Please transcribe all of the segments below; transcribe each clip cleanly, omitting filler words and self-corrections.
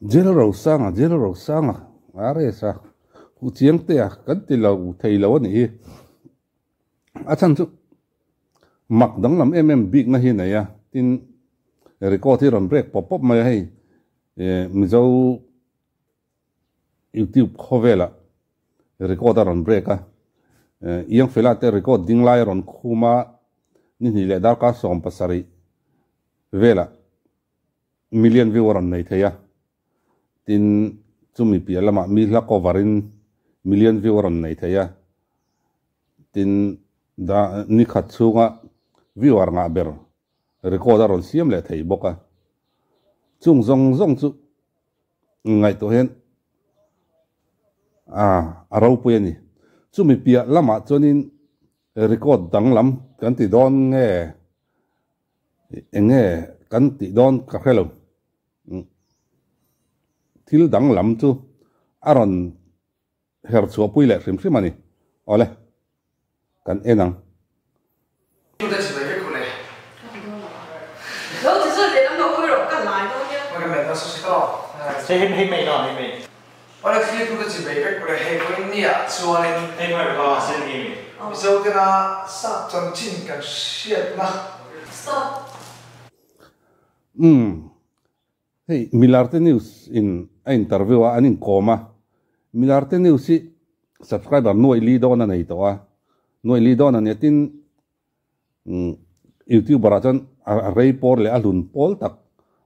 Jelo ro sanga are sa u chiang te a kan ti lo thei lo ni a chan chu mak dang lam big na hi na ya tin record hi ron break pop mai hei mi zo YouTube khovela record ron break a yang fela te record ding lai ron khuma ni le dar ka som pasari vela million viewer ron nei theya tin chumi pi lama mi la coverin million viewer on nei theya tin da ni khat chunga viewer nga ber recorder on siam le thei boka chung zong chu ngai to hen aro pu ni chumi pi lama chonin record dang lam kan ti don nge enge kan ti don ka khelo thil dang lam chu aron her chu pui le sim simani ole kan enang tu da sibai ke kule lo chỉ是để nó nấu cái rồi cái lại thôi nhá ma ga me da so si to Say him made on him. ora fi tu da sibai ke kule he ko ni a chuanin Hey, my God, send him. so kana sa chon chin kan siat na stop hey Milarte News in interview anin koma Milarte News si subscriber noi li don na nei to noi li don na tin YouTuber aton a rei por le alun pol tak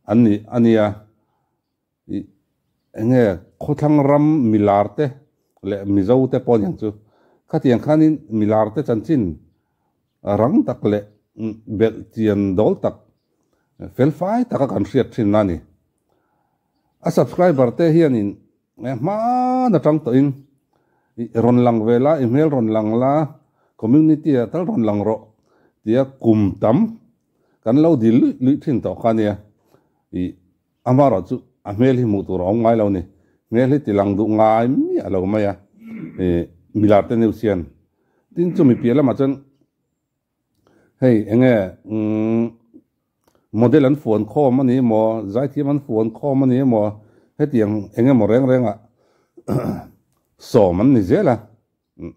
ania enge khothang ram Milarte le mizo te pon yang chu khatiang khanin Milarte chanchin rang tak le bel tian dol tak fel fai taka kan riat thin nani a subscriber te hianin ma na tang to in ron lang vela email ron lang la community tal ron lang ro tia kum tam kan lo dil lu thin to khania I amaro chu a mail hi mu tu ro ngai lo ni mail hi tilang du ngai mi alo maya Milarte Newsian tin chu mi piela ma chan hey enge model an phone call mani mo zai thi man phone call mani mo hetiang enge mo renga so man ni zela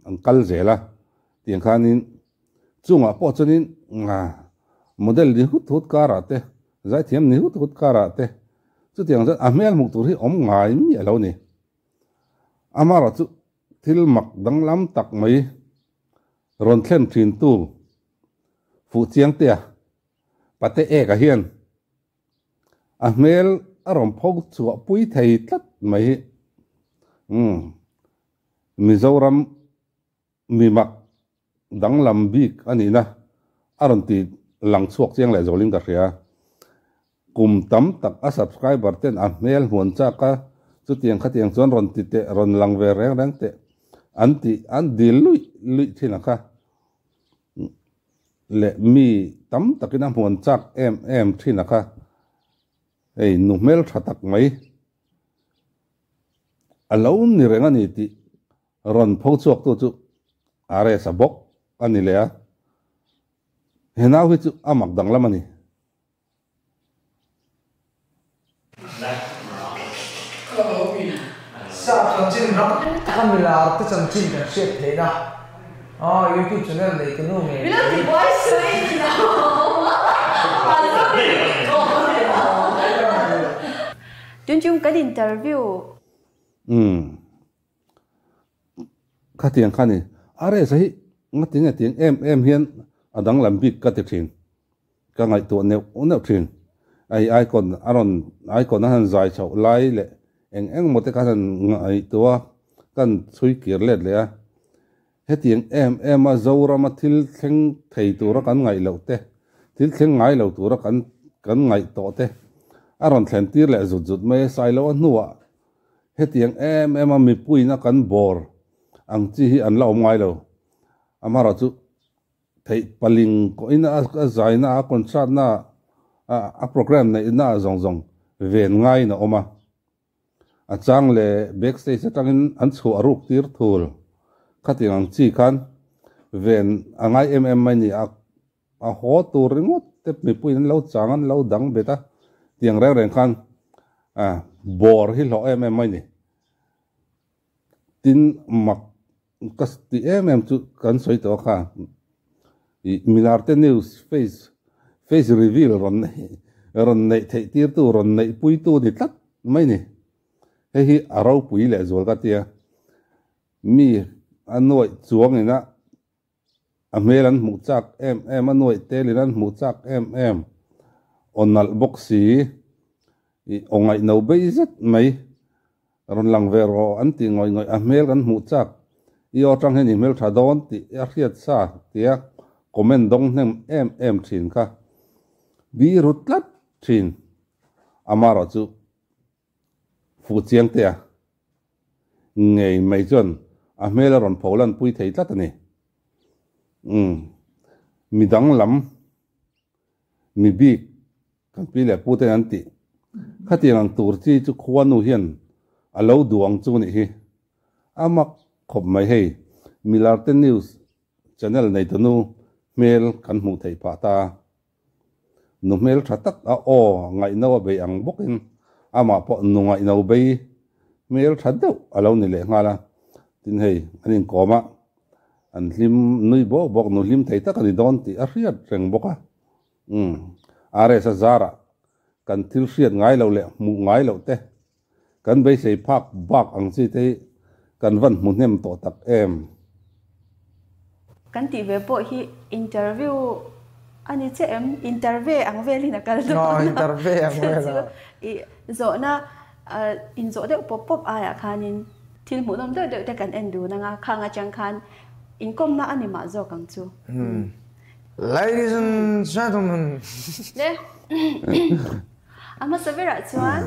an kal zela tiang khanin chunga po chunin model ni hut karate zai thiam ni hut karate chu tiang za amel muk tur hi om ngai mi alo ni amara chu thil mak dang lam tak mai ron thlen thin tu fu chiang te pate e ka hian a mel arom phok chu pui thei tlat mai Mizoram mi mak dang lam bik ani na aron ti lang chuak chiang le zoling ka ria kum tam tak a subscriber ten a mel huan cha ka chu tiang khatiang chon ron ti te ron lang ve reng te an dil lui thina kha le mi tam takina huan chak em thina kha ei nu mel thatak mai alone ni renga ni ti ron pho chuak tu chu are sabok ani le a henau hi chu amak dang lamani sa chon chin ram Milarte chon chin kan siat the na YouTube channel le kanu me vì nó chỉ quay suy gì đâu Tuyên chung cái interview khatiang khani are sahi ngatinga tiang em hian adang lambik ka te thin ka ngai to ne thin ai kon aron ai kon han zai chau lai le eng mote ka han ngai to kan chui kir let le a hetiang em a zora ma thil thleng thei tur kan ngai lo te thil thleng ngai lo tur kan ngai to te aron thlen tir le zut me sai lo nuwa hetiang em a mi pui na kan bor ang chi hi an la om ngai lo amara chu thei paling ko ina a zai na a contract na a program na ina zong ven ngai na oma a chang le backstage atangin an chu aruk tir thul khatiang ang chi khan ven angai mai ni a ho tur ringot te mi pui an lo changan lo dang beta tiang reng khan bor hi lo mai ni tin mak kas ti chu kan soi to kha Milarte News face reveal ron nei thei tir tu ron nei pui tu ni tlat mai ni hi arau pui le zol ka tia mi anoi chuang ina amelan mu chak em anoi telinan mu chak em onal boxi I ongai no be zat mai ron lang vero anti ngoi amel kan mu chak I o tang hen email thadon ti ariat sa tia comment dong nem em thin ka bi rutlat thin amaro chu fu chiang tia ngei mai chon amel ron pholan pui thei tlat ani midang lam mi bi kan pi le pu te anti khati ang tur chi chu khuanu hian alo duang chu ni hi amak khop mai hei Milarte News channel nei tanu mail kan mu thei pa ta nu mail thatak a o ngai no be ang bokin ama po nu ngai no be mail thadu alo ni le ngala tin hei anin koma an lim nui bo bok nu lim thei tak ani don ti a riat reng boka are sa zara kan thil riat ngai lo le mu ngai lo te kan be sei phak bak ang chi te kan van mu nem to tak em kan ti ve po hi interview ani che em interview ang veli na kal do interview ang vela I zo na in zo de pop aya khanin thil mu dom de kan endu na nga khanga chang khan in kom na ani ma zo kang chu ladies and gentlemen le ama severa chuan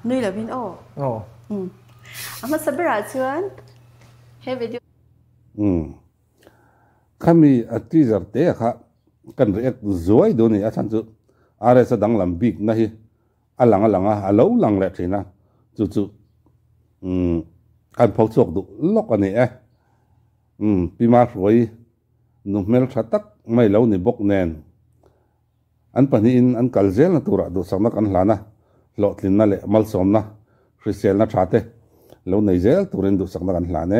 nui la bin o ama severa chuan he video kami a teaser te kha kan react zoi do ni a chan chu are sa dang lam big na hi alanga alo lang le thina chu kan phok chok du lok ani pima roi nu mel thatak mai lo ni bok nen an pani in an kalzel na tura du sakna kan hlana lo tlin na le mal som na risel na thate lo nei zel turin du sakna kan hlane